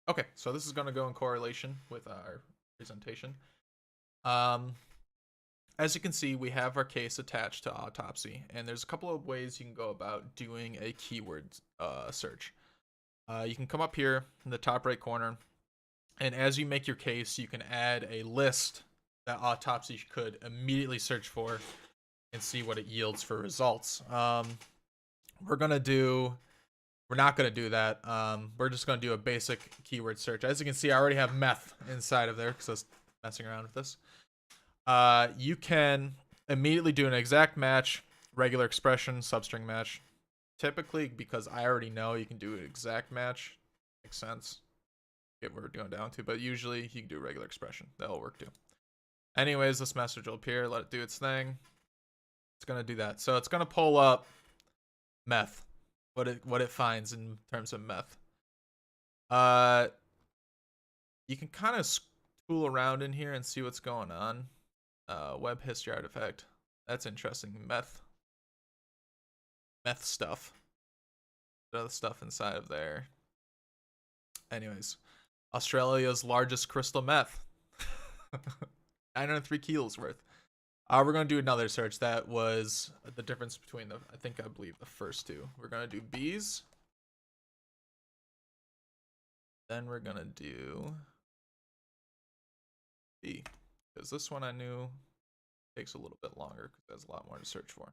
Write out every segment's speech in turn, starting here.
Okay, so this is going to go in correlation with our presentation. As you can see, we have our case attached to Autopsy, and there's a couple of ways you can go about doing a keyword search. You can come up here in the top right corner, and as you make your case, you can add a list that Autopsy could immediately search for and see what it yields for results. We're not gonna do that. We're just gonna do a basic keyword search. As you can see, I already have meth inside of there because I was messing around with this. You can immediately do an exact match, regular expression, substring match. Typically, because I already know you can do an exact match, makes sense. Get what we're going down to, but usually you can do regular expression. That'll work too. Anyways, this message will appear. Let it do its thing. It's gonna do that. So it's gonna pull up meth. What it finds in terms of meth. You can kind of tool around in here and see what's going on. Web history artifact. That's interesting. Meth stuff. Other stuff inside of there. Anyways, Australia's largest crystal meth. 903 kilos worth. We're going to do another search. That was the difference between I believe the first two. We're going to do bees. Then we're going to do B. Because this one I knew takes a little bit longer because there's a lot more to search for.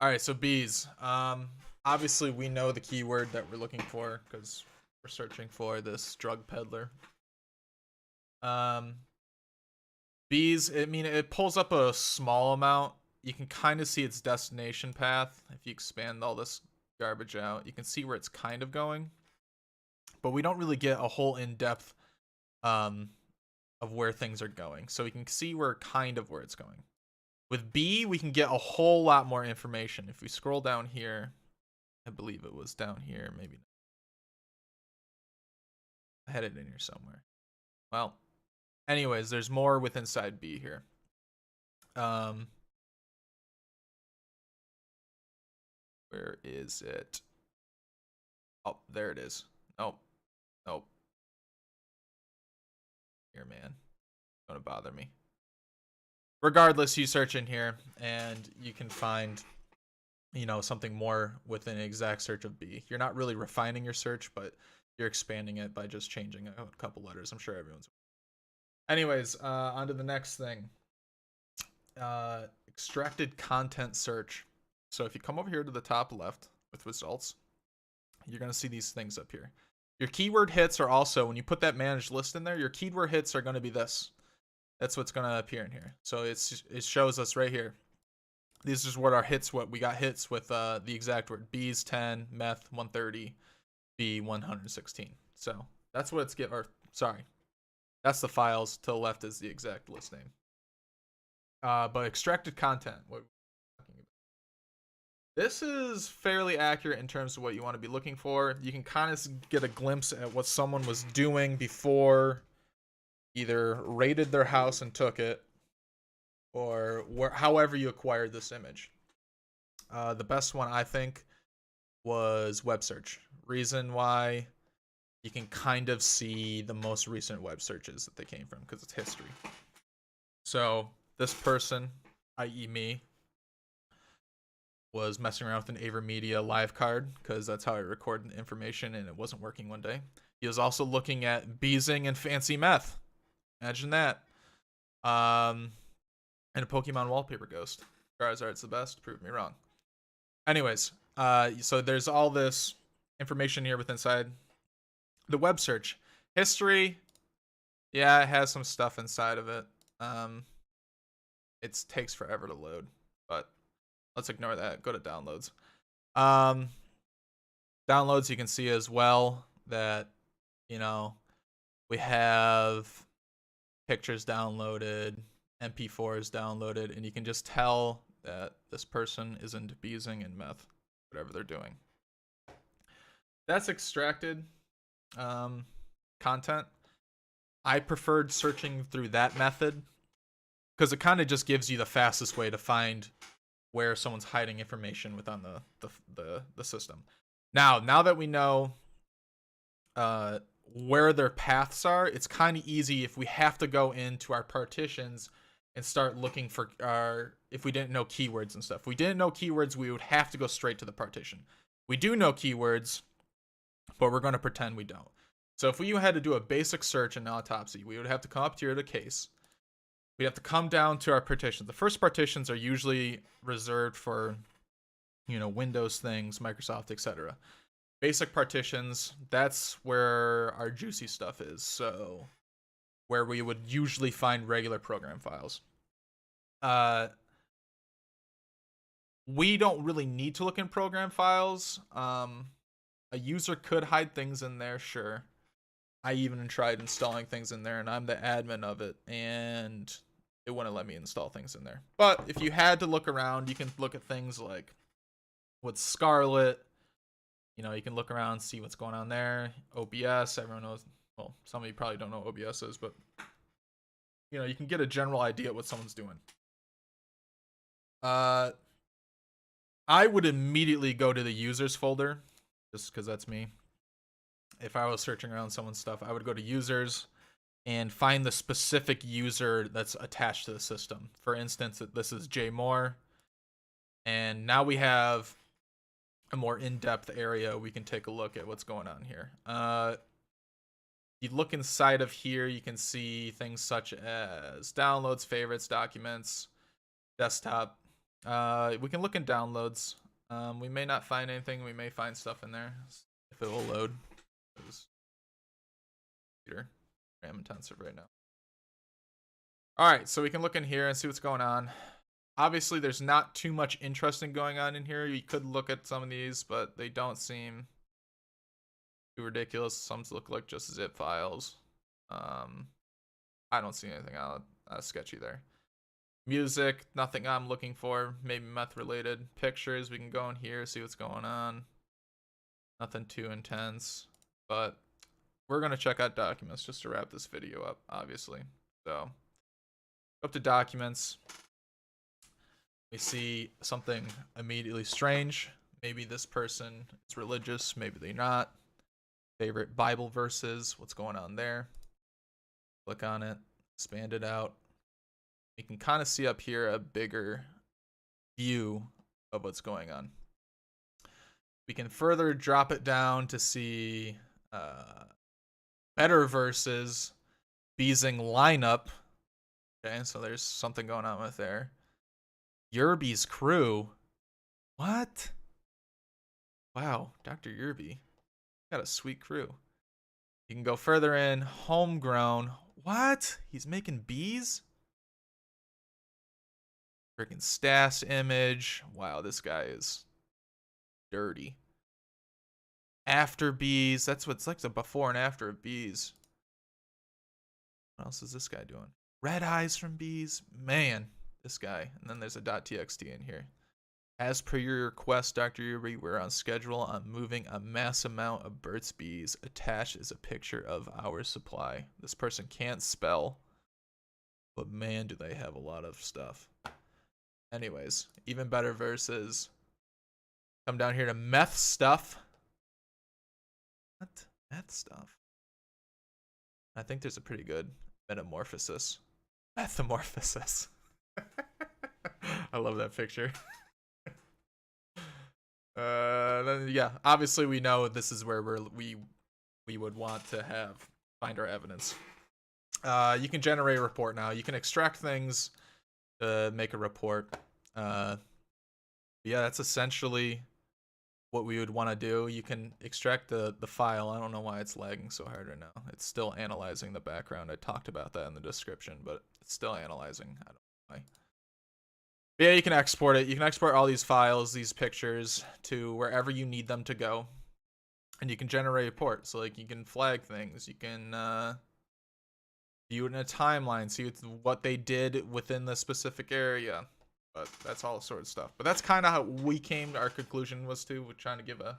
Alright, so bees. Obviously we know the keyword that we're looking for because we're searching for this drug peddler. Bees, it pulls up a small amount. You can kind of see its destination path. If you expand all this garbage out, you can see where it's kind of going. But we don't really get a whole in-depth of where things are going. So we can see where it's going. With B, we can get a whole lot more information. If we scroll down here, I believe it was down here, maybe not. I had it in here somewhere. Well, anyways, there's more with inside B here. Where is it? Oh, there it is. Nope. Here, man. It's gonna bother me. Regardless, you search in here and you can find, something more within an exact search of B. You're not really refining your search, but you're expanding it by just changing a couple letters. I'm sure everyone's. Anyways, on to the next thing. Extracted content search. So if you come over here to the top left with results, you're going to see these things up here. Your keyword hits are also, when you put that managed list in there, your keyword hits are going to be this. That's what's going to appear in here. So it shows us right here. These is what our hits, what we got hits with the exact word. Bees 10, meth 130, B 116. So that's what it's that's the files. To the left is the exact list name. But extracted content. This is fairly accurate in terms of what you want to be looking for. You can kind of get a glimpse at what someone was doing before either raided their house and took it, or however you acquired this image. The best one, I think, was web search. Reason why, you can kind of see the most recent web searches that they came from because it's history. So this person, i.e. me, was messing around with an AverMedia live card because that's how I recorded the information, and it wasn't working one day. He was also looking at beezing and fancy meth. Imagine that. And a Pokemon wallpaper ghost. Charizard's the best. Prove me wrong. Anyways, so there's all this information here with inside the web search. History, yeah, it has some stuff inside of it. It takes forever to load, but let's ignore that. Go to downloads. Downloads, you can see as well that, we have pictures downloaded, MP4s downloaded, and you can just tell that this person is into beezing and meth, whatever they're doing. That's extracted content. I preferred searching through that method because it kind of just gives you the fastest way to find where someone's hiding information within the system. Now that we know where their paths are, it's kind of easy if we have to go into our partitions and start looking for our, if we didn't know keywords and stuff. If we didn't know keywords, we would have to go straight to the partition. We do know keywords, but we're going to pretend we don't. So if we had to do a basic search in Autopsy, we would have to come up here to case. We have to come down to our partitions. The first partitions are usually reserved for, you know, Windows things, Microsoft, etc. Basic partitions, that's where our juicy stuff is. So where we would usually find regular program files. We don't really need to look in program files. A user could hide things in there, sure. I even tried installing things in there, and I'm the admin of it, and it wouldn't let me install things in there. But if you had to look around, you can look at things like with Scarlet. You know, you can look around, see what's going on there. OBS, everyone knows. Well, some of you probably don't know what OBS is, but you know, you can get a general idea of what someone's doing. I would immediately go to the users folder, just because that's me. If I was searching around someone's stuff, I would go to users and find the specific user that's attached to the system. For instance, this is Jay Moore. And now we have a more in-depth area. We can take a look at what's going on here. You look inside of here, you can see things such as downloads, favorites, documents, desktop. We can look in downloads. We may not find anything. We may find stuff in there if it will load. Computer RAM intensive right now. All right, so we can look in here and see what's going on. Obviously, there's not too much interesting going on in here. You could look at some of these, but they don't seem too ridiculous. Some look like just zip files. I don't see anything out sketchy there. Music, nothing I'm looking for. Maybe meth related. Pictures, we can go in here, see what's going on. Nothing too intense, but we're going to check out documents just to wrap this video up, obviously. So, up to documents. We see something immediately strange. Maybe this person is religious, maybe they're not. Favorite Bible verses, what's going on there? Click on it, expand it out. You can kind of see up here a bigger view of what's going on. We can further drop it down to see better verses, Beezing lineup. Okay, so there's something going on with there. Yerby's crew. What? Wow, Dr. Yerby. Got a sweet crew. You can go further in. Homegrown. What? He's making bees? Freaking Stas image. Wow, this guy is dirty. After bees. That's what's like the before and after of bees. What else is this guy doing? Red eyes from bees. Man, this guy. And then there's a .txt in here. As per your request, Dr. Yerby, we're on schedule on moving a mass amount of Burt's Bees. Attached is a picture of our supply. This person can't spell, but man, do they have a lot of stuff. Anyways, even better verses. Come down here to meth stuff. What? Meth stuff? I think there's a pretty good metamorphosis. Metamorphosis. I love that picture. Then yeah, obviously we know this is where we would want to find our evidence. You can generate a report now. You can extract things to make a report. Yeah, that's essentially what we would want to do. You can extract the file. I don't know why it's lagging so hard right now. It's still analyzing the background. I talked about that in the description, but it's still analyzing. I don't know why. But yeah, you can export it. You can export all these files, these pictures, to wherever you need them to go. And you can generate a report. So like you can flag things. You can view it in a timeline, see what they did within the specific area. But that's all sort of stuff. But that's kind of how we came to our conclusion was to. We're trying to give a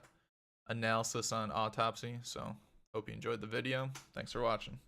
analysis on Autopsy. So hope you enjoyed the video. Thanks for watching.